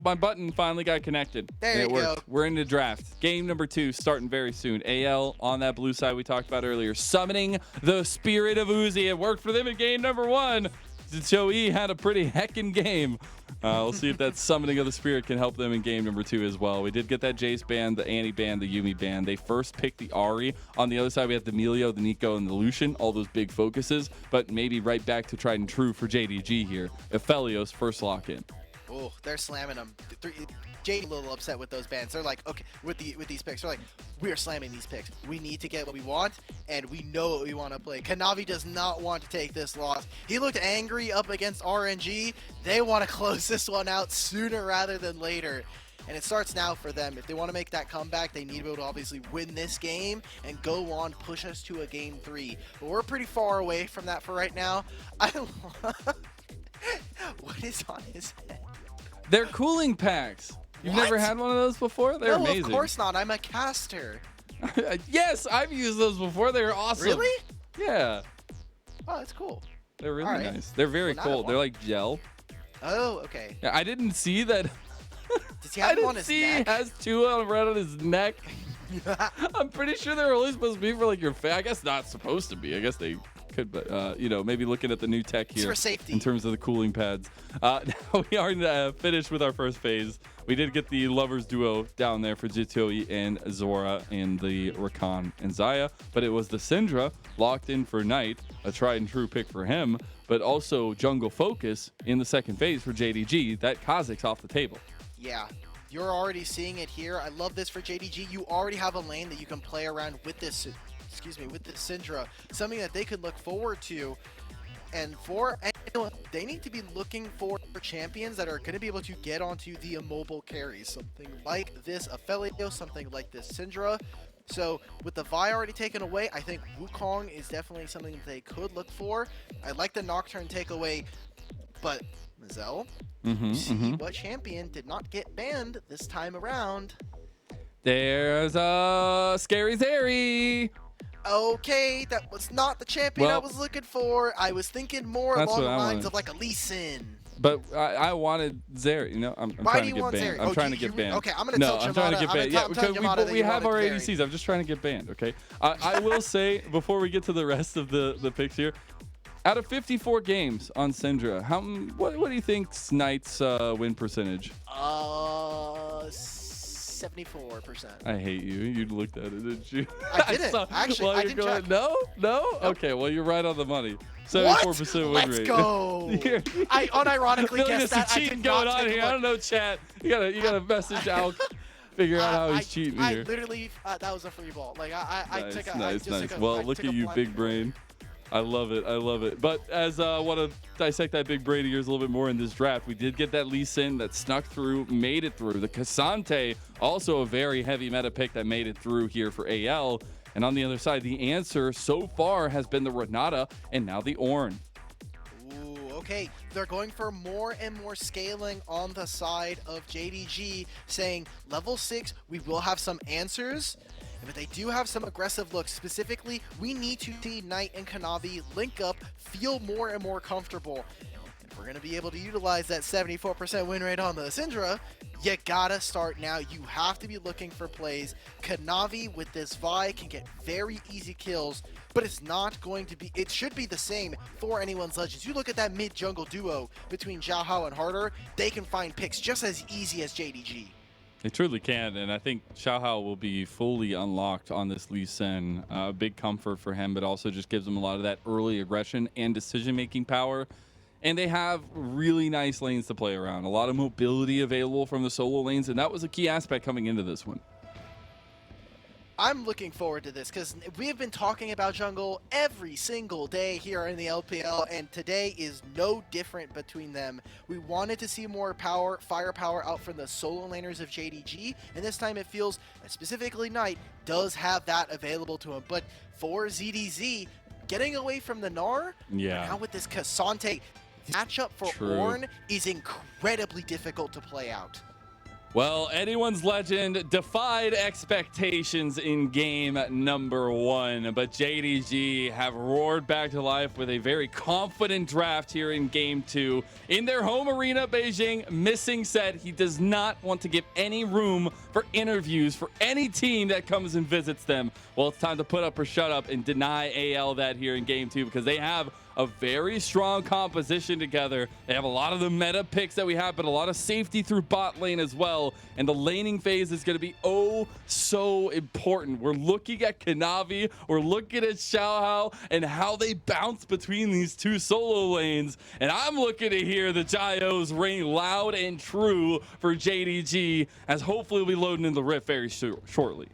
My button finally got connected. There and you it worked. go. We're in the draft. Game number 2 starting very soon. AL on that blue side we talked about earlier, summoning the spirit of Uzi. It worked for them in game number 1. Joey had a pretty heckin' game. We'll see if that summoning of the spirit can help them in game number 2 as well. We did get that Jace ban, the Annie ban, the Yumi ban. They first picked the Ari. On the other side, we have the Emilio, the Nico, and the Lucian, all those big focuses, but maybe right back to tried and true for JDG here. Aphelios first lock in. Oh, they're slamming them. Jade a little upset with those bans. They're like, okay, with these picks, they're like, we are slamming these picks. We need to get what we want, and we know what we want to play. Kanavi does not want to take this loss. He looked angry up against RNG. They want to close this one out sooner rather than later. And it starts now for them. If they want to make that comeback, they need to be able to obviously win this game and go on, push us to a game 3. But we're pretty far away from that for right now. What is on his head? They're cooling packs. You've What? never had one of those before? They're No, amazing. of course not. I'm a caster. Yes, I've used those before. They're awesome. Really? Yeah. Oh, that's cool. They're really Alright. nice. They're very Well, now I cold. They're want- like gel. Oh, okay. Yeah, I didn't see that. Does he I have them didn't on his see neck? he has 2 on right on his neck. I'm pretty sure they're only supposed to be for like your face. I guess not supposed to be. I guess they could, but you know, maybe looking at the new tech It's here for safety. in terms of the cooling pads. Now we are finished with our first phase. We did get the lovers duo down there for Jitoi and Zora and the Rakan and Zaya, but it was the Syndra locked in for Knight, a tried and true pick for him, but also jungle focus in the second phase for JDG. That Kha'Zix's off the table. Yeah. You're already seeing it here. I love this for JDG. You already have a lane that you can play around with this, with this Syndra. Something that they could look forward to. And they need to be looking for champions that are going to be able to get onto the immobile carries. Something like this Aphelios, something like this Syndra. So with the Vi already taken away, I think Wukong is definitely something that they could look for. I like the Nocturne takeaway, but Mazel, see what champion did not get banned this time around? There's a Scary Zeri. Okay, that was not the champion I Well, was looking for. I was thinking more that's along the what I lines wanted. of like a Lee Sin. But I wanted Zeri, you know, I'm Why trying do to you get want banned. Zeri? I'm Oh, trying you- to get you- banned. okay, I'm gonna no, tell I'm trying to Jamada- get I'm banned. gonna Yeah, tell because Jamada that we you have our wanted ADCs. Zeri. I'm just trying to get banned, okay? I will say, before we get to the rest of the picks here, out of 54 games on Syndra, what do you think's Knight's win percentage? 74%. I hate you. You looked at it, didn't you? I didn't. Actually, while I you're didn't going, check. No? Okay, well, you're right on the money. 74% win Let's rate. go. Here. I unironically I feel like guessed there's some that. I cheating did not going on take a here. I look. don't know, chat. You gotta message Al, figure out how he's cheating I here. literally, that was a free ball. Like I Nice, took a, I nice, just nice. took a, Well, I look took at a you, blind big pick. brain. I love it. I love it. But as I want to dissect that big brain of yours a little bit more in this draft, we did get that Lee Sin that snuck through, made it through. The Cassante, also a very heavy meta pick that made it through here for AL. And on the other side, the answer so far has been the Renata and now the Ornn. Ooh, okay. They're going for more and more scaling on the side of JDG, saying level 6, we will have some answers. But they do have some aggressive looks. Specifically, we need to see Knight and Kanavi link up, feel more and more comfortable. If we're going to be able to utilize that 74% win rate on the Syndra, you gotta start now. You have to be looking for plays. Kanavi with this Vi can get very easy kills, but it's not going to be, it should be the same for anyone's Legends. You look at that mid-jungle duo between Zhao Hao and Harder, they can find picks just as easy as JDG. They truly can, and I think Xiao Hao will be fully unlocked on this Lee Sin. Big comfort for him, but also just gives him a lot of that early aggression and decision-making power. And they have really nice lanes to play around. A lot of mobility available from the solo lanes, and that was a key aspect coming into this one. I'm looking forward to this because we have been talking about jungle every single day here in the LPL, and today is no different between them. We wanted to see more firepower out from the solo laners of JDG, and this time it feels that specifically Knight does have that available to him. But for ZDZ, getting away from the Gnar, now with this Cassante, matchup for True. Ornn is incredibly difficult to play out. Well, anyone's legend defied expectations in game number 1, but JDG have roared back to life with a very confident draft here in game 2. In their home arena, Beijing, Missing said he does not want to give any room for interviews for any team that comes and visits them. Well, it's time to put up or shut up and deny AL that here in game 2 because they have a very strong composition together. They have a lot of the meta picks that we have, but a lot of safety through bot lane as well. And the laning phase is going to be oh so important. We're looking at Kanavi, we're looking at Xiaohao, and how they bounce between these two solo lanes. And I'm looking to hear the Gyos ring loud and true for JDG, as hopefully we'll be loading in the Rift very shortly.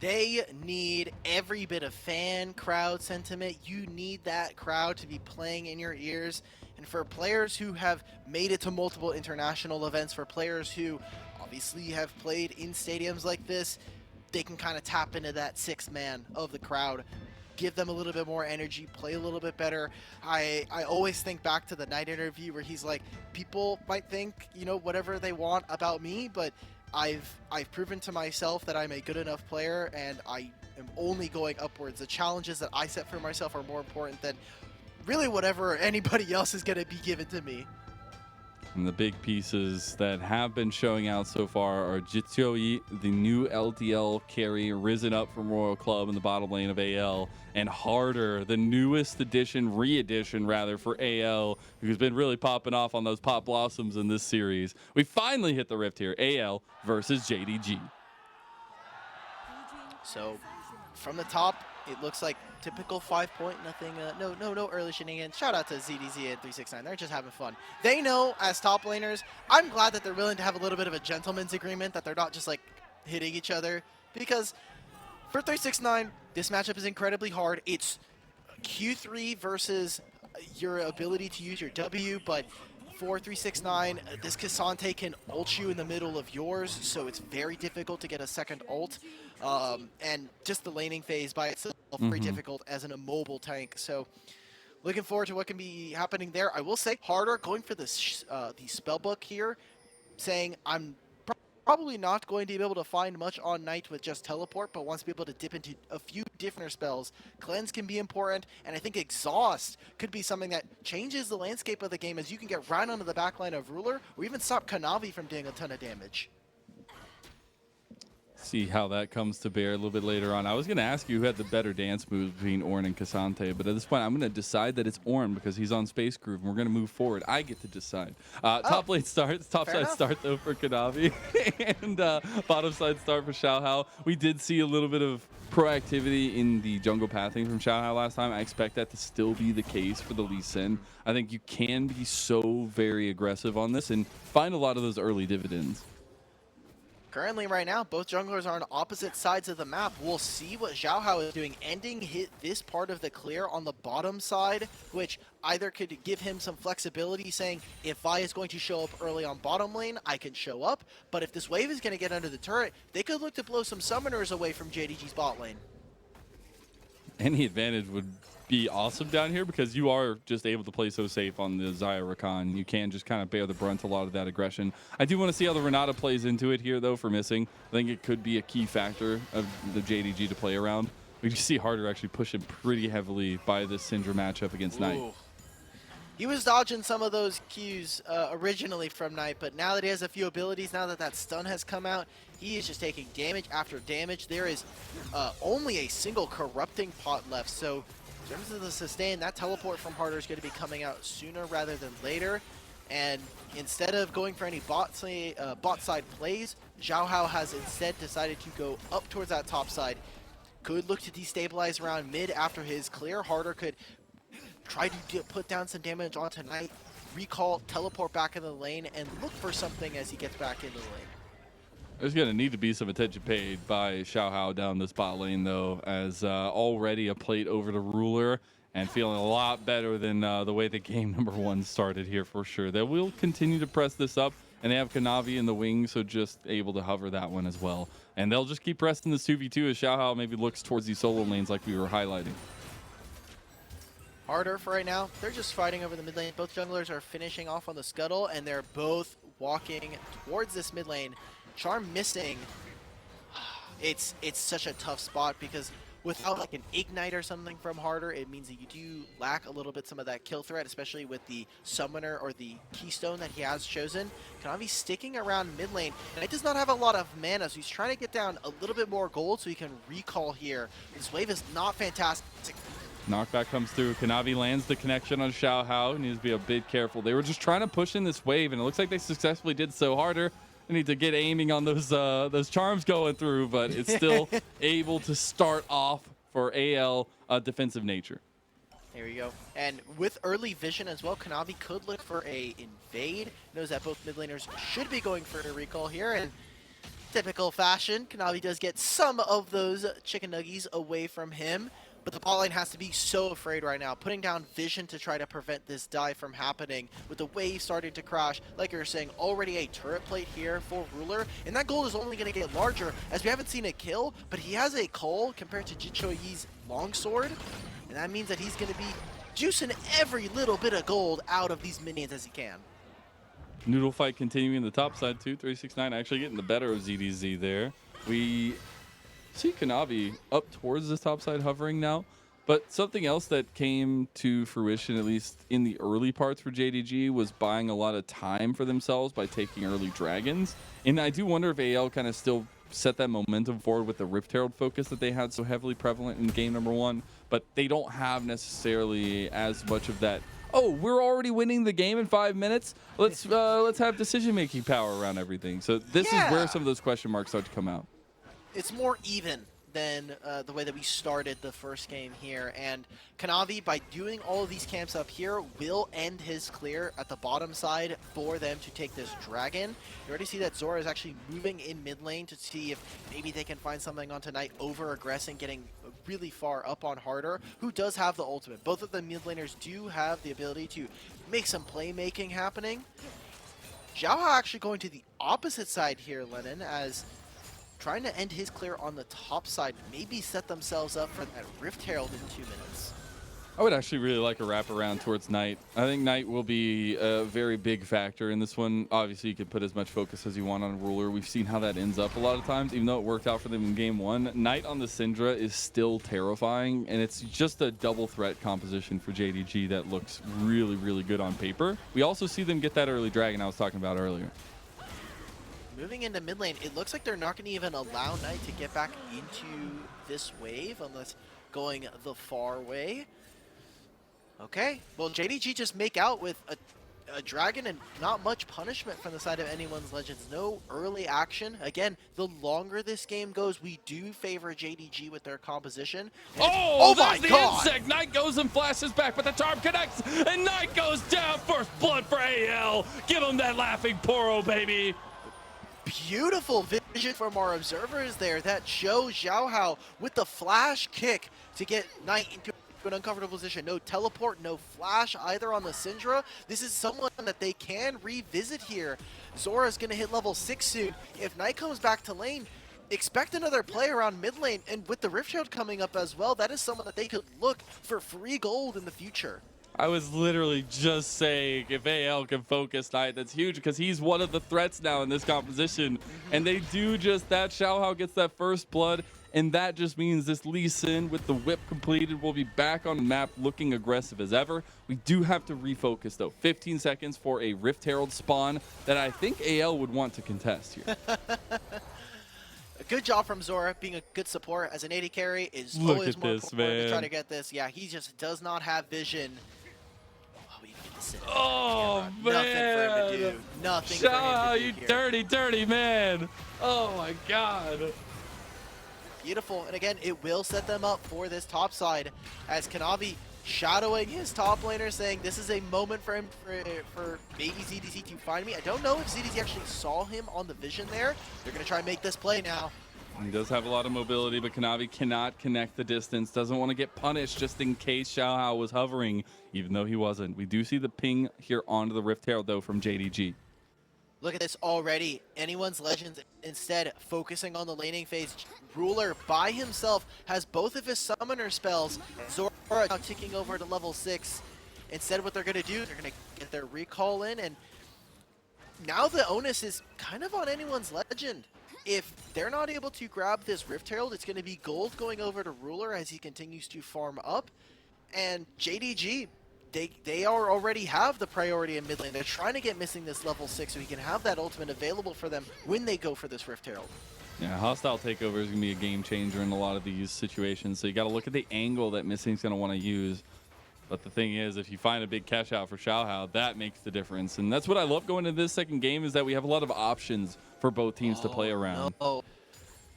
They need every bit of fan crowd sentiment. You need that crowd to be playing in your ears. And for players who have made it to multiple international events, for players who obviously have played in stadiums like this, they can kind of tap into that sixth man of the crowd. Give them a little bit more energy, play a little bit better. I always think back to the Knight interview where he's like, people might think, you know, whatever they want about me, but I've proven to myself that I'm a good enough player, and I am only going upwards. The challenges that I set for myself are more important than really whatever anybody else is going to be given to me. And the big pieces that have been showing out so far are Jitsuoi, the new LTL carry, risen up from Royal Club in the bottom lane of AL, and Harder, the newest addition, re-edition rather, for AL, who's been really popping off on those pop blossoms in this series. We finally hit the Rift here, AL versus JDG. So from the top, it looks like typical 5-point, nothing, no early shenanigans. Shout out to ZDZ and 369, they're just having fun. They know as top laners, I'm glad that they're willing to have a little bit of a gentleman's agreement, that they're not just like hitting each other, because for 369, this matchup is incredibly hard. It's Q3 versus your ability to use your W, but for 369, this Cassante can ult you in the middle of yours, so it's very difficult to get a second ult. And just the laning phase by itself, very difficult as an immobile tank. So looking forward to what can be happening there. I will say, Harder going for the spellbook here, saying I'm probably not going to be able to find much on Knight with just teleport, but wants to be able to dip into a few different spells. Cleanse can be important, and I think Exhaust could be something that changes the landscape of the game, as you can get right onto the backline of Ruler, or even stop Kanavi from doing a ton of damage. See how that comes to bear a little bit later on. I was going to ask you who had the better dance moves between Ornn and Cassante, but at this point I'm going to decide that it's Ornn because he's on Space Groove and we're going to move forward. I get to decide. Top lane starts, top side start though for Kanavi, and bottom side start for Xiaohao. We did see a little bit of proactivity in the jungle pathing from Xiaohao last time. I expect that to still be the case for the Lee Sin. I think you can be so very aggressive on this and find a lot of those early dividends. Currently, right now, both junglers are on opposite sides of the map. We'll see what Xiaohao is doing, ending this part of the clear on the bottom side, which either could give him some flexibility, saying, if Vi is going to show up early on bottom lane, I can show up. But if this wave is going to get under the turret, they could look to blow some summoners away from JDG's bot lane. Any advantage would be awesome down here because you are just able to play so safe on the Xayah Rakan. You can just kind of bear the brunt a lot of that aggression. I do want to see how the Renata plays into it here though for Missing. I think it could be a key factor of the JDG to play around. We can see Harder actually pushing pretty heavily by this Syndra matchup against Knight. He was dodging some of those Qs originally from Knight, but now that he has a few abilities, now that that stun has come out, he is just taking damage after damage. There is only a single corrupting pot left, so in terms of the sustain, that teleport from Harder is going to be coming out sooner rather than later. And instead of going for any bot side plays, Xiaohao has instead decided to go up towards that top side. Could look to destabilize around mid after his clear. Harder could try to put down some damage onto Knight, recall, teleport back in the lane, and look for something as he gets back into the lane. There's going to need to be some attention paid by Xiaohao down this bot lane, though, as already a plate over to Ruler and feeling a lot better than the way the game number 1 started here for sure. They will continue to press this up, and they have Kanavi in the wing, so just able to hover that one as well. And they'll just keep pressing this 2v2 as Xiaohao maybe looks towards these solo lanes like we were highlighting. Harder for right now. They're just fighting over the mid lane. Both junglers are finishing off on the scuttle, and they're both walking towards this mid lane. Charm missing, it's such a tough spot because without like an ignite or something from Harder, it means that you do lack a little bit some of that kill threat, especially with the summoner or the keystone that he has chosen. Kanavi sticking around mid lane, and he does not have a lot of mana, so he's trying to get down a little bit more gold so he can recall here. This wave is not fantastic. Knockback comes through. Kanavi lands the connection on Xiao Hao. Needs to be a bit careful. They were just trying to push in this wave, and it looks like they successfully did so. Harder. They need to get aiming on those charms going through, but it's still able to start off for AL defensive nature. There we go. And with early vision as well, Kanavi could look for a invade. Knows that both mid laners should be going for a recall here, and typical fashion, Kanavi does get some of those chicken nuggies away from him. But the bot lane has to be so afraid right now, putting down vision to try to prevent this dive from happening. With the wave starting to crash, like you were saying, already a turret plate here for Ruler, and that gold is only going to get larger as we haven't seen a kill, but he has a cull compared to Jichoyi's longsword, and that means that he's going to be juicing every little bit of gold out of these minions as he can. Noodle fight continuing in the top side too. 369 actually getting the better of ZDZ there. We see Kanavi up towards the top side hovering now, but something else that came to fruition, at least in the early parts for JDG, was buying a lot of time for themselves by taking early dragons. And I do wonder if AL kind of still set that momentum forward with the Rift Herald focus that they had so heavily prevalent in game number 1, but they don't have necessarily as much of that. Oh, we're already winning the game in 5 minutes. Let's have decision-making power around everything. So this is where some of those question marks start to come out. It's more even than the way that we started the first game here, and Kanavi, by doing all of these camps up here, will end his clear at the bottom side for them to take this dragon. You already see that Zora is actually moving in mid lane to see if maybe they can find something on tonight, over aggressing, getting really far up on Harder, who does have the ultimate. Both of the mid laners do have the ability to make some playmaking happening. Xiao actually going to the opposite side here, Lennon, as trying to end his clear on the top side, maybe set themselves up for that Rift Herald in 2 minutes. I would actually really like a wraparound towards Knight. I think Knight will be a very big factor in this one. Obviously, you can put as much focus as you want on Ruler. We've seen how that ends up a lot of times, even though it worked out for them in game 1. Knight on the Syndra is still terrifying, and it's just a double threat composition for JDG that looks really, really good on paper. We also see them get that early dragon I was talking about earlier. Moving into mid lane, it looks like they're not going to even allow Knight to get back into this wave unless going the far way. Okay, well, JDG just make out with a dragon and not much punishment from the side of anyone's Legends. No early action. Again, the longer this game goes, we do favor JDG with their composition. Oh my God! Insect. Knight goes and flashes back, but the charm connects, and Knight goes down. First blood for AL. Give him that laughing Poro, baby. Beautiful vision from our observers there that show Xiao Hao with the flash kick to get Knight into an uncomfortable position. No teleport, no flash either on the Syndra. This is someone that they can revisit here. Zora's going to hit level 6 soon. If Knight comes back to lane, expect another play around mid lane, and with the Rift Herald coming up as well, that is someone that they could look for free gold in the future. I was literally just saying, if AL can focus Knight, that's huge because he's one of the threats now in this composition. And they do just that. Xiao Hao gets that first blood, and that just means this Lee Sin with the whip completed will be back on the map looking aggressive as ever. We do have to refocus though. 15 seconds for a Rift Herald spawn that I think AL would want to contest here. A good job from Zora, being a good support as an AD carry is always more important to try to get this. Yeah, he just does not have vision. Oh, man. Nothing for him to do. Nothing for him to do you here. dirty, dirty man. Oh, my God. Beautiful. And again, it will set them up for this top side as Kanavi shadowing his top laner, saying this is a moment for him for maybe ZDZ to find me. I don't know if ZDZ actually saw him on the vision there. They're going to try and make this play now. He does have a lot of mobility, but Kanavi cannot connect the distance. Doesn't want to get punished just in case Xiao Hao was hovering, even though he wasn't. We do see the ping here onto the Rift Herald, though, from JDG. Look at this already. Anyone's Legends instead focusing on the laning phase. Ruler by himself has both of his summoner spells. Zora now ticking over to level 6. Instead, what they're going to do, they're going to get their recall in, and now the onus is kind of on anyone's legend. If they're not able to grab this Rift Herald, it's going to be gold going over to Ruler as he continues to farm up. And JDG, they already have the priority in mid lane. They're trying to get Missing this level 6 so he can have that ultimate available for them when they go for this Rift Herald. Yeah, hostile takeover is going to be a game changer in a lot of these situations. So you got to look at the angle that Missing's going to want to use. But the thing is, if you find a big cash out for Xiaohao, that makes the difference. And that's what I love going into this second game, is that we have a lot of options for both teams to play around. No.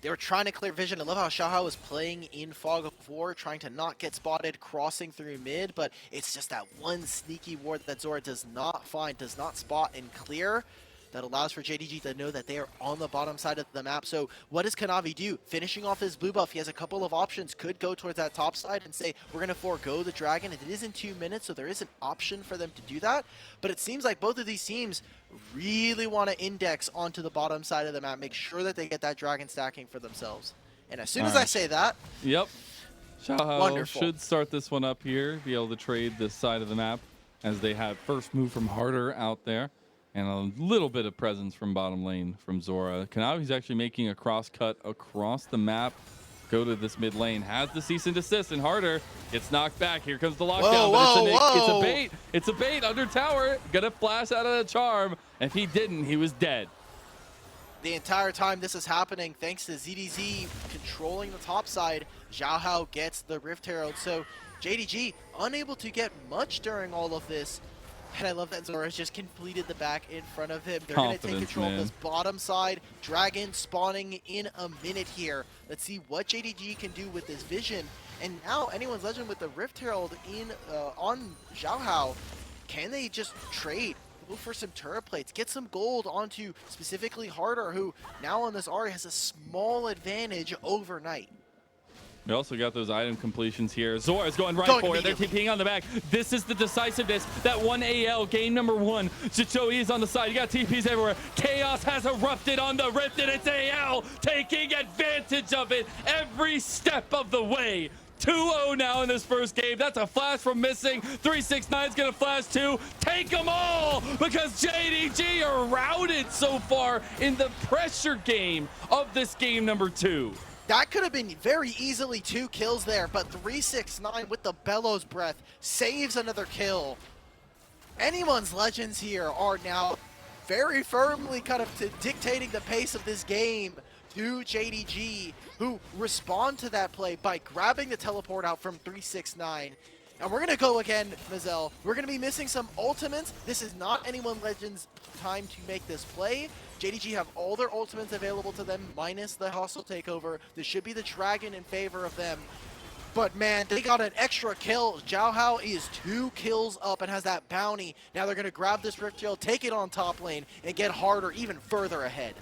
They were trying to clear vision. I love how Xiaohao was playing in Fog of War, trying to not get spotted, crossing through mid, but it's just that one sneaky ward that Zora does not find, does not spot and clear. That allows for JDG to know that they are on the bottom side of the map. So what does Kanavi do? Finishing off his blue buff, he has a couple of options. Could go towards that top side and say, we're going to forego the dragon. It is in 2 minutes, so there is an option for them to do that. But it seems like both of these teams really want to index onto the bottom side of the map, make sure that they get that dragon stacking for themselves. And as soon as I say that, yep, Xiaohao wonderful. should start this one up here, be able to trade this side of the map, as they have first move from Harder out there. And a little bit of presence from bottom lane from Zora. Kanavi's actually making a cross cut across the map. Go to this mid lane. Has the cease and desist, and Harder gets knocked back. Here comes the lockdown. It's a bait. It's a bait under tower. Gonna flash out of the charm. If he didn't, he was dead. The entire time this is happening, thanks to ZDZ controlling the top side, Xiaohao gets the Rift Herald. So JDG unable to get much during all of this. And I love that Zora has just completed the back in front of him. They're going to take control of this bottom side. Dragon spawning in a minute here. Let's see what JDG can do with this vision. And now anyone's legend with the Rift Herald in on Xiaohao. Can they just trade? Go for some turret plates. Get some gold onto specifically Harder, who now on this Ahri has a small advantage overnight. We also got those item completions here. Zora's going right for it. They're TPing on the back. This is the decisiveness. That one AL, game number 1. Chichoe is on the side. You got TPs everywhere. Chaos has erupted on the Rift, and it's AL taking advantage of it every step of the way. 2-0 now in this first game. That's a flash from Missing. 369's gonna flash too. Take them all, because JDG are routed so far in the pressure game of this game number 2. That could have been very easily 2 kills there, but 369 with the Bellows Breath saves another kill. Anyone's legends here are now very firmly kind of dictating the pace of this game to JDG, who respond to that play by grabbing the teleport out from 369. And we're going to go again, Mazel. We're going to be missing some ultimates. This is not anyone Legends' time to make this play. JDG have all their ultimates available to them, minus the hostile takeover. This should be the dragon in favor of them. But man, they got an extra kill. Xiaohao is 2 kills up and has that bounty. Now they're going to grab this Rift Shield, take it on top lane, and get Harder even further ahead.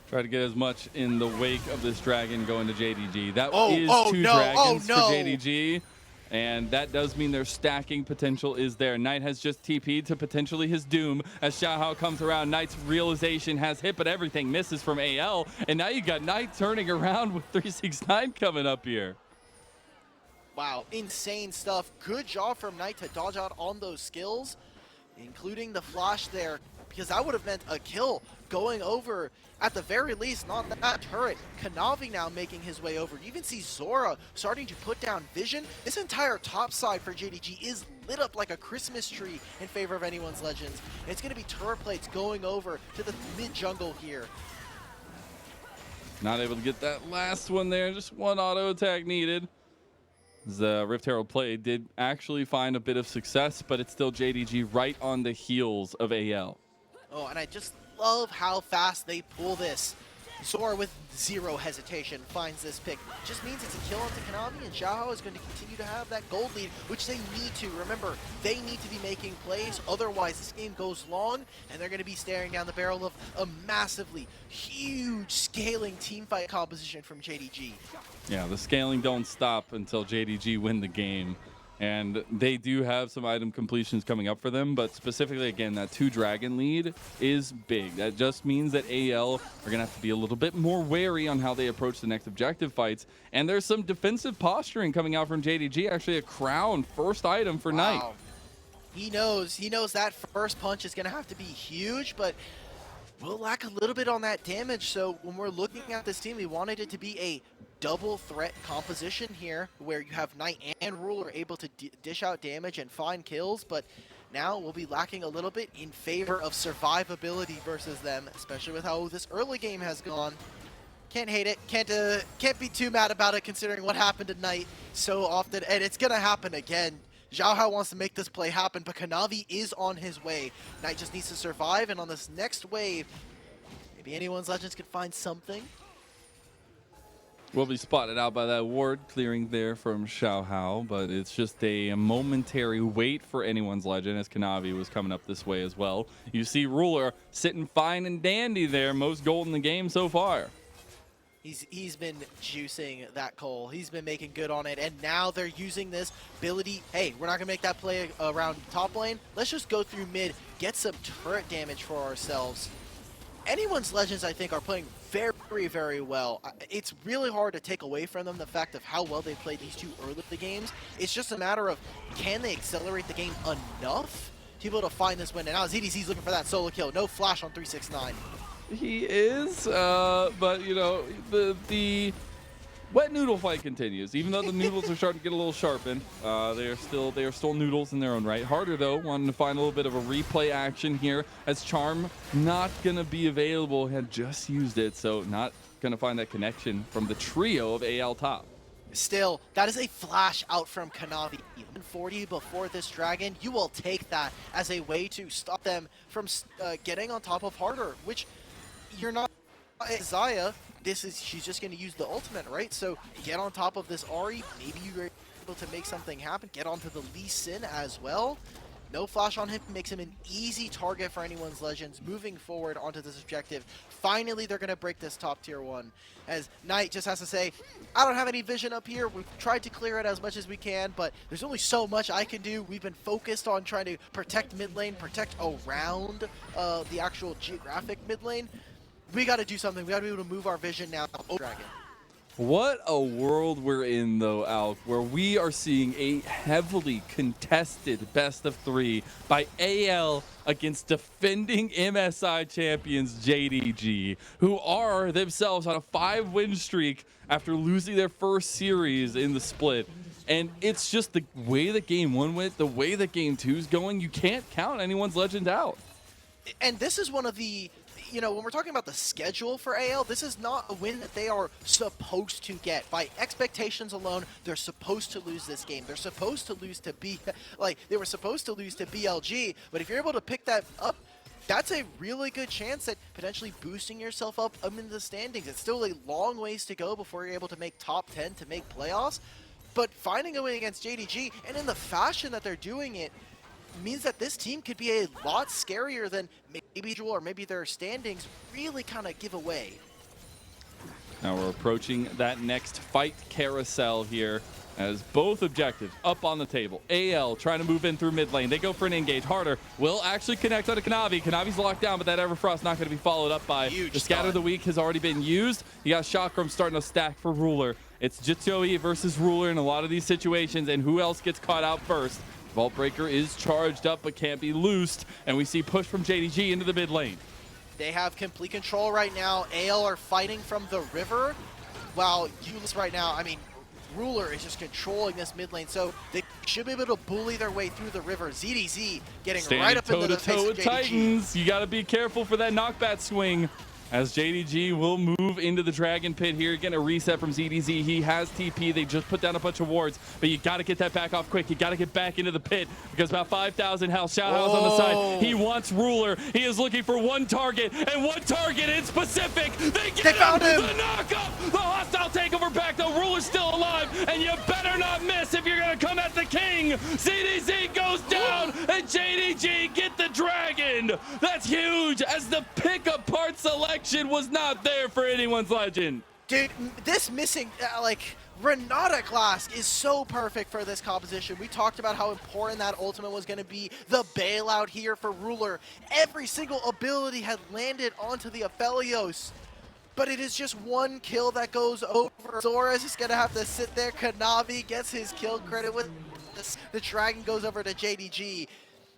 Try to get as much in the wake of this dragon going to JDG. That is 2 dragons for JDG. And that does mean their stacking potential is there. Knight has just TP'd to potentially his doom as Xiaohao comes around. Knight's realization has hit, but everything misses from AL. And now you got Knight turning around with 369 coming up here. Wow, insane stuff. Good job from Knight to dodge out on those skills, including the flash there, because that would have meant a kill going over, at the very least, not that turret. Kanavi now making his way over. You even see Zora starting to put down vision. This entire top side for JDG is lit up like a Christmas tree in favor of anyone's legends. And it's going to be turret plates going over to the mid-jungle here. Not able to get that last one there. Just one auto attack needed. The Rift Herald play did actually find a bit of success, but it's still JDG right on the heels of AL. Oh, and I just love how fast they pull this. Zora with 0 hesitation finds this pick. Just means it's a kill onto Kanavi, and Xiaohao is going to continue to have that gold lead, which they need to. Remember, they need to be making plays, otherwise this game goes long, and they're going to be staring down the barrel of a massively huge scaling teamfight composition from JDG. Yeah, the scaling don't stop until JDG win the game. And they do have some item completions coming up for them, but specifically, again, that 2 dragon lead is big. That just means that AL are going to have to be a little bit more wary on how they approach the next objective fights. And there's some defensive posturing coming out from JDG, actually a crown first item for Knight. He knows that first punch is going to have to be huge, but will lack a little bit on that damage. So when we're looking at this team, we wanted it to be a double threat composition here where you have Knight and Ruler able to dish out damage and find kills, but now we'll be lacking a little bit in favor of survivability versus them, especially with how this early game has gone. Can't hate it, can't be too mad about it considering what happened tonight so often, and it's gonna happen again. Xiaohao wants to make this play happen, but Kanavi is on his way. Knight just needs to survive, and on this next wave, maybe anyone's Legends can find something. Will be spotted out by that ward clearing there from Xiaohao, but it's just a momentary wait for anyone's Legend as Kanavi was coming up this way as well. You see Ruler sitting fine and dandy there, most gold in the game so far. He's been juicing that Cole. He's been making good on it, and now they're using this ability. Hey, we're not gonna make that play around top lane. Let's just go through mid, get some turret damage for ourselves. Anyone's Legends, I think, are playing very, very well. It's really hard to take away from them the fact of how well they played these two early games. It's just a matter of, can they accelerate the game enough to be able to find this win? And now ZDC's looking for that solo kill. No flash on 369. He is, but you know, the wet noodle fight continues. Even though the noodles are starting to get a little sharpened, they are still noodles in their own right. Harder though, wanting to find a little bit of a replay action here as Charm not gonna be available. Had just used it, so not gonna find that connection from the trio of AL top. Still, that is a flash out from Kanavi. 40 before this dragon, you will take that as a way to stop them from getting on top of Harder, which you're not. Xayah, she's just going to use the ultimate, right? So get on top of this Ahri, maybe you're able to make something happen, get onto the Lee Sin as well. No flash on him makes him an easy target for anyone's Legends moving forward onto this objective. Finally, they're going to break this top tier 1. As Knight just has to say, I don't have any vision up here. We've tried to clear it as much as we can, but there's only so much I can do. We've been focused on trying to protect mid lane, protect around the actual geographic mid lane. We got to do something. We got to be able to move our vision now. Oh, Dragon. What a world we're in, though, Alk, where we are seeing a heavily contested best-of-3 by AL against defending MSI champions JDG, who are themselves on a 5-win streak after losing their first series in the split. And it's just the way that Game 1 went, the way that Game 2 is going, you can't count anyone's Legend out. And this is one of the... You know, when we're talking about the schedule for AL, this is not a win that they are supposed to get. By expectations alone, they're supposed to lose this game. They're supposed to lose to they were supposed to lose to BLG, but if you're able to pick that up, that's a really good chance at potentially boosting yourself up in the standings. It's still a long ways to go before you're able to make top 10 to make playoffs, but finding a win against JDG, and in the fashion that they're doing it, means that this team could be a lot scarier than maybe Jewel or maybe their standings really kind of give away. Now we're approaching that next fight carousel here as both objectives up on the table. AL trying to move in through mid lane. They go for an engage. Harder will actually connect onto Kanavi. Kanavi's locked down, but that Everfrost not going to be followed up by the Scatter of the Week has already been used. You got Chakram starting to stack for Ruler. It's Jitoi versus Ruler in a lot of these situations, and who else gets caught out first? Vault Breaker is charged up but can't be loosed, and we see push from JDG into the mid lane. They have complete control right now. AL are fighting from the river, while Ulyss right now, I mean, Ruler is just controlling this mid lane, so they should be able to bully their way through the river. ZDZ getting right up into the face of JDG. Titans. You got to be careful for that knockback swing, as JDG will move into the Dragon Pit here. Getting a reset from ZDZ. He has TP. They just put down a bunch of wards, but you got to get that back off quick. You got to get back into the pit because about 5,000 health. Xiaohao's on the side. He wants Ruler. He is looking for one target, and one target in specific. They found him. The knockup. The hostile takeover back, though. Ruler's still alive, and you better not miss if you're going to come at the king. ZDZ goes down, and JDG get the dragon. That's huge, as the pickup part selection was not there for anyone's Legend. Dude, this missing, Renata Glass is so perfect for this composition. We talked about how important that ultimate was going to be. The bailout here for Ruler. Every single ability had landed onto the Aphelios, but it is just one kill that goes over. Zora's just going to have to sit there. Kanavi gets his kill credit with this. The dragon goes over to JDG.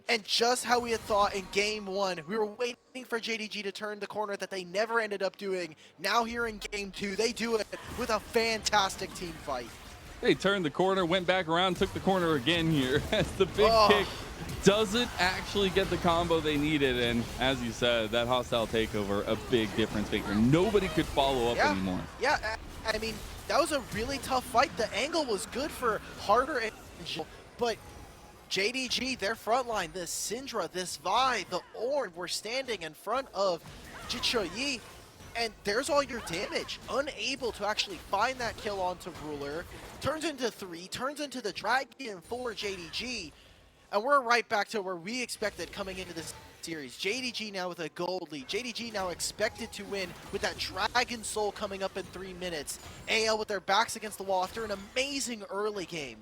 And just how we had thought in game 1, we were waiting for JDG to turn the corner that they never ended up doing. Now here in game 2, they do it with a fantastic team fight. They turned the corner, went back around, took the corner again here as the big kick doesn't actually get the combo they needed. And as you said, that hostile takeover, a big difference maker. Nobody could follow up anymore. Yeah, I mean, that was a really tough fight. The angle was good for Harder and but JDG, their front line, this Syndra, this Vi, the Ornn, were standing in front of Jichoyi, and there's all your damage. Unable to actually find that kill onto Ruler, turns into 3, turns into the Dragon for JDG, and we're right back to where we expected coming into this series. JDG now with a gold lead. JDG now expected to win with that Dragon Soul coming up in 3 minutes. AL with their backs against the wall after an amazing early game.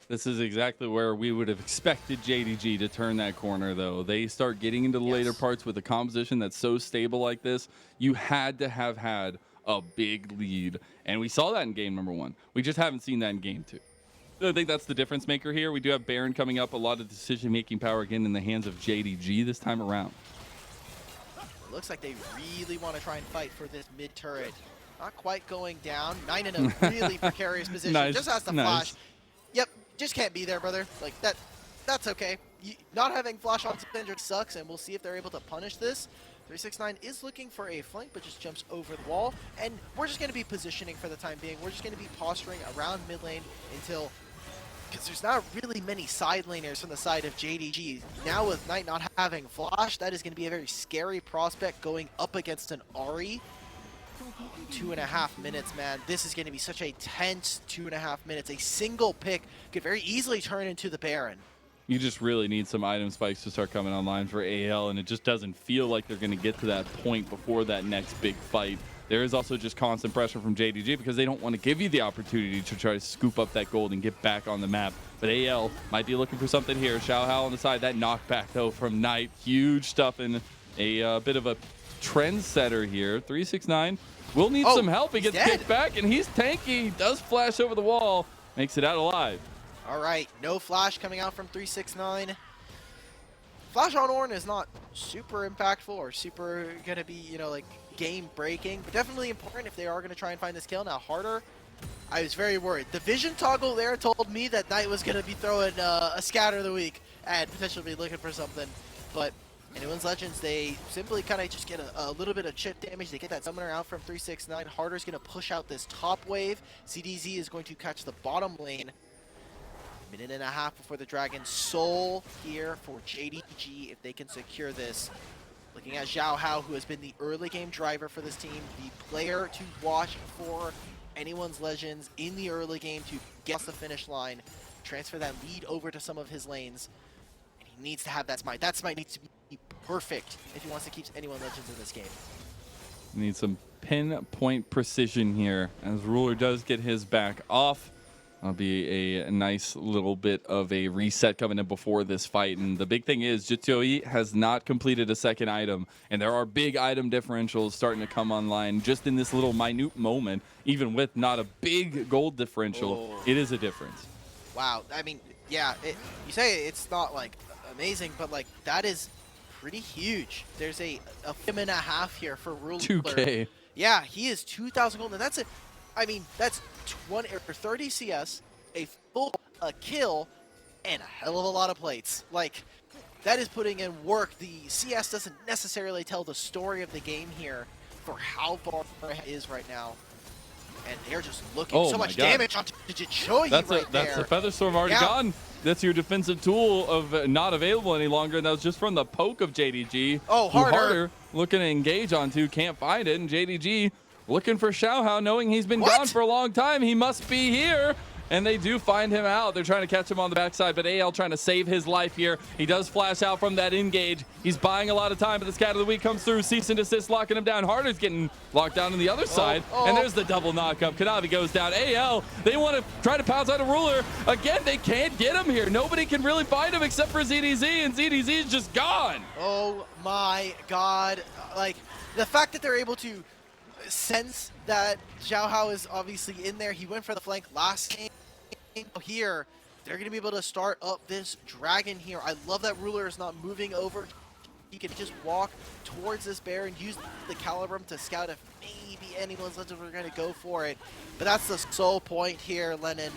This is exactly where we would have expected JDG to turn that corner, though. They start getting into the later parts with a composition that's so stable like this. You had to have had a big lead, and we saw that in game number 1. We just haven't seen that in game 2. I think that's the difference maker here. We do have Baron coming up, a lot of decision-making power again in the hands of JDG this time around. It looks like they really want to try and fight for this mid turret. Not quite going down. 9 in a really precarious position. Just has to flash. Yep. Just can't be there, brother. Like that's okay. Not having flash on Syndra sucks, and we'll see if they're able to punish this. 369 is looking for a flank, but just jumps over the wall. And we're just going to be positioning for the time being. We're just going to be posturing around mid lane until, because there's not really many side laners from the side of JDG. Now with Knight not having flash, that is going to be a very scary prospect going up against an Ahri. 2.5 minutes, man. This is going to be such a tense 2.5 minutes. A single pick could very easily turn into the Baron. You just really need some item spikes to start coming online for AL, and it just doesn't feel like they're going to get to that point before that next big fight. There is also just constant pressure from JDG because they don't want to give you the opportunity to try to scoop up that gold and get back on the map. But AL might be looking for something here. Xiaohao on the side. That knockback, though, from Knight. Huge stuff, and a bit of a trendsetter here. 369 will need some help. He gets kicked back, and he's tanky. He does flash over the wall. Makes it out alive. All right, no flash coming out from 369. Flash on Ornn is not super impactful or super going to be, you know, like game breaking, but definitely important if they are going to try and find this kill. Now, Harder, I was very worried. The vision toggle there told me that Knight was going to be throwing a scatter of the week and potentially be looking for something, but Anyone's Legends, they simply kind of just get a little bit of chip damage. They get that summoner out from 369. Harder's going to push out this top wave. CDZ is going to catch the bottom lane. Minute and a half before the Dragon Soul here for JDG if they can secure this. Looking at Xiaohao, who has been the early game driver for this team, the player to watch for Anyone's Legends in the early game to get to the finish line, transfer that lead over to some of his lanes. And he needs to have that smite. That smite needs to be perfect if he wants to keep Anyone's Legends in this game. Need some pinpoint precision here as Ruler does get his back off. That'll be a nice little bit of a reset coming in before this fight. And the big thing is Jichoyi has not completed a second item. And there are big item differentials starting to come online just in this little minute moment. Even with not a big gold differential, it is a difference. Wow. I mean, yeah, you say it's not like amazing, but like that is pretty huge. There's a minute and a half here for Ruler. 2K. Yeah, he is 2,000 gold. And that's it. I mean, that's 20 or 30 CS, a full kill, and a hell of a lot of plates. Like, that is putting in work. The CS doesn't necessarily tell the story of the game here for how far it is right now. And they're just looking so much damage onto Jichoyi right there. That's a Featherstorm already gone. That's your defensive tool of not available any longer. And that was just from the poke of JDG. Oh, Harder looking to engage onto, can't find it. And JDG looking for Xiaohao, knowing he's been gone for a long time. He must be here. And they do find him out. They're trying to catch him on the backside, but AL trying to save his life here. He does flash out from that engage. He's buying a lot of time, but the scat of the week comes through. Cease and desist, locking him down. Harder's getting locked down on the other side. And there's the double knockup. Kanavi goes down. AL, they want to try to pounce out a Ruler. Again, they can't get him here. Nobody can really find him except for ZDZ, and ZDZ is just gone. Oh my God. Like, the fact that they're able to sense that Xiaohao is obviously in there. He went for the flank last game. Here, they're going to be able to start up this dragon here. I love that Ruler is not moving over. He can just walk towards this bear and use the Calibrum to scout if maybe anyone's legend were going to go for it. But that's the sole point here, Lennon.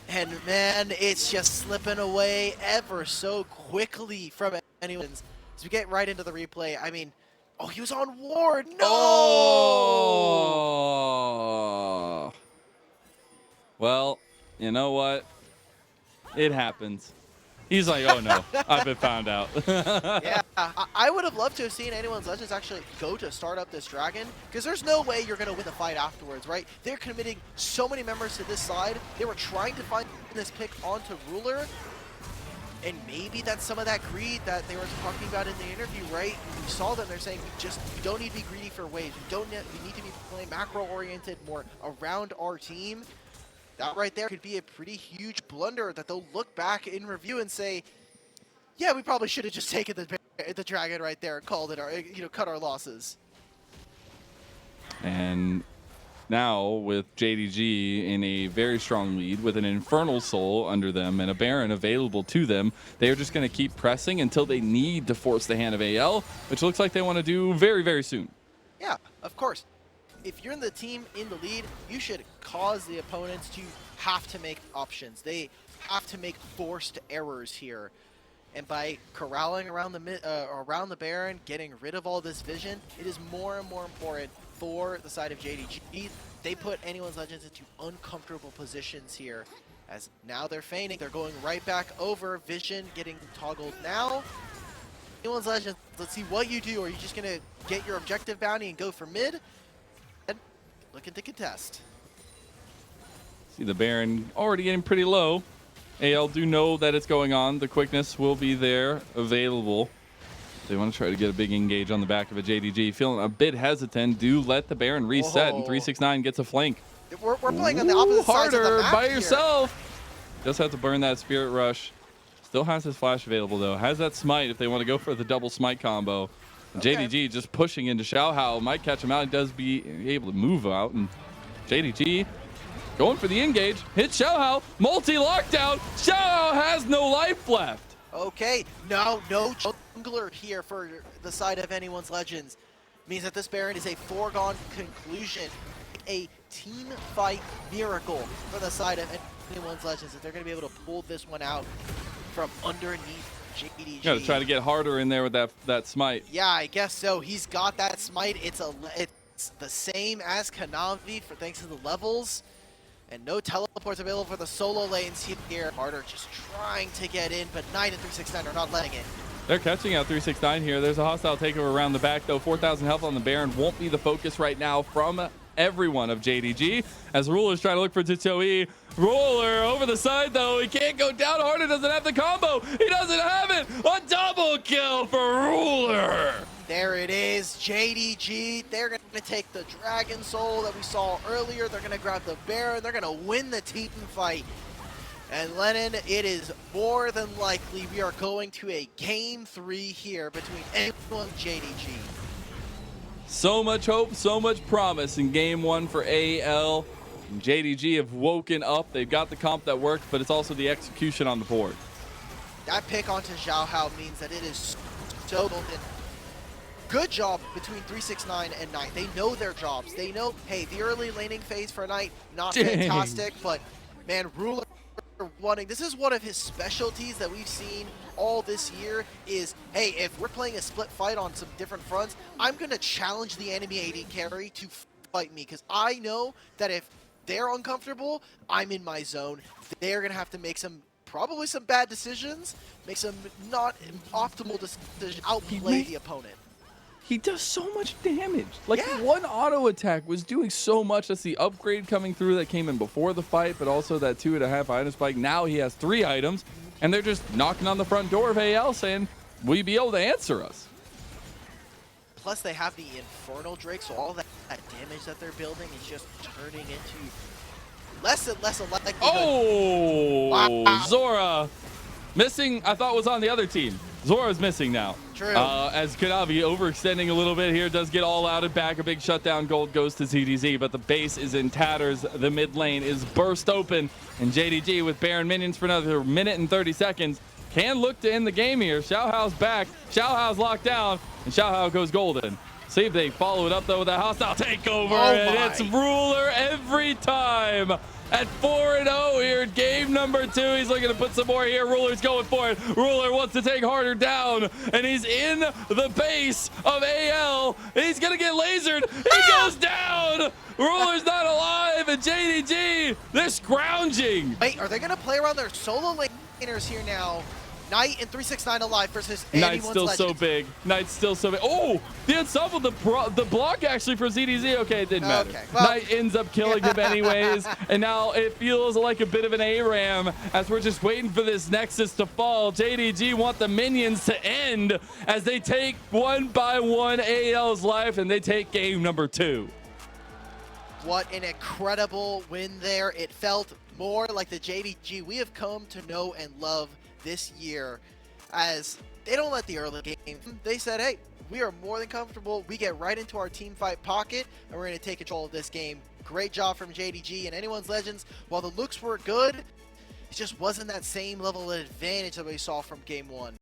And man, it's just slipping away ever so quickly from anyone's. As we get right into the replay, I mean, oh, he was on ward. No! Oh! Well, you know what? It happens. He's like, oh no, I've been found out. Yeah, I would have loved to have seen anyone's legends actually go to start up this dragon, because there's no way you're going to win the fight afterwards, right? They're committing so many members to this side. They were trying to find this pick onto Ruler, and maybe that's some of that greed that they were talking about in the interview, right? We saw them, they're saying, we don't need to be greedy for waves. We need to be playing macro-oriented more around our team. That right there could be a pretty huge blunder that they'll look back in review and say, yeah, we probably should have just taken the dragon right there and called it our, cut our losses. And now with JDG in a very strong lead with an Infernal Soul under them and a Baron available to them, they're just going to keep pressing until they need to force the hand of AL, which looks like they want to do very, very soon. Yeah, of course. If you're in the team in the lead, you should cause the opponents to have to make options. They have to make forced errors here. And by corralling around the Baron, getting rid of all this vision, it is more and more important for the side of JDG. They put anyone's legends into uncomfortable positions here. As now they're feigning, they're going right back over. Vision getting toggled now. Anyone's legends, let's see what you do. Are you just gonna get your objective bounty and go for mid? Looking to contest. See the Baron already getting pretty low. AL do know that it's going on. The quickness will be there, available. They want to try to get a big engage on the back of a JDG. Feeling a bit hesitant. Do let the Baron reset, and 369 gets a flank. We're playing on the opposite sides of the map by here. yourself. Just have to burn that Spirit Rush. Still has his flash available, though. Has that smite if they want to go for the double smite combo. Okay. JDG just pushing into Xiaohao. Might catch him out. He does be able to move out. And JDG going for the engage. Hit Xiaohao. Multi-lockdown. Xiaohao has no life left. Okay. No jungler here for the side of anyone's legends. Means that this Baron is a foregone conclusion. A team fight miracle for the side of anyone's legends. If they're going to be able to pull this one out from underneath JDG. Gotta try to get harder in there with that smite. Yeah, I guess so. He's got that smite. It's the same as Kanavi for thanks to the levels. And no teleports available for the solo lanes here. Harder just trying to get in, but 9 and 369 are not letting it. They're catching out 369 here. There's a hostile takeover around the back, though. 4,000 health on the Baron won't be the focus right now from everyone of JDG. As Ruler's trying to look for Titoe. Ruler over the side, though. He can't go down. Harder doesn't have the combo. He doesn't have it. A double kill for Ruler. There it is, JDG. They're going to take the Dragon Soul that we saw earlier. They're going to grab the Baron. They're going to win the team fight. And Lennon, it is more than likely we are going to a Game 3 here between anyone and JDG. So much hope, so much promise in Game 1 for AL. And JDG have woken up. They've got the comp that works, but it's also the execution on the board. That pick onto Xiaohao means that it is so golden. Good job between 369 and Knight. They know their jobs. They know, hey, the early laning phase for Knight, not fantastic, but man, Ruler wanting, this is one of his specialties that we've seen all this year is, hey, if we're playing a split fight on some different fronts, I'm going to challenge the enemy AD carry to fight me, because I know that if they're uncomfortable, I'm in my zone. They're going to have to make probably some bad decisions, make some not optimal decisions, outplay the opponent. He does so much damage. Like, one auto attack was doing so much. That's the upgrade coming through that came in before the fight, but also that 2.5 item spike. Now he has 3 items, and they're just knocking on the front door of AL saying, will you be able to answer us? Plus, they have the Infernal Drake, so all that damage that they're building is just turning into less and less likelihood. Oh! Wow. Zora missing, I thought was on the other team. Zora's missing now. True. As Kanavi overextending a little bit here, does get all out and back. A big shutdown gold goes to ZDZ, but the base is in tatters. The mid lane is burst open, and JDG with Baron minions for another minute and 30 seconds can look to end the game here. Xiaohao's back. Xiaohao's locked down, and Xiaohao goes golden. See if they follow it up, though, with a hostile takeover, and it's Ruler every time. At 4-0 here in game number 2. He's looking to put some more here. Ruler's going for it. Ruler wants to take harder down, and he's in the base of AL. He's going to get lasered. He goes down. Ruler's not alive, and JDG, they're scrounging. Wait, are they going to play around their solo laners here now? Knight and 369 alive versus Knight's still Legend. so big. Knight's still so big. Oh, the ensemble, the block actually for ZDZ. Okay, it didn't matter. Okay, well. Knight ends up killing him anyways. And now it feels like a bit of an ARAM as we're just waiting for this Nexus to fall. JDG want the minions to end as they take one by one AL's life, and they take game number 2. What an incredible win there. It felt more like the JDG we have come to know and love this year, as they don't let the early game. They said, hey, we are more than comfortable. We get right into our team fight pocket, and we're going to take control of this game. Great job from JDG and anyone's Legends. While the looks were good, it just wasn't that same level of advantage that we saw from game 1.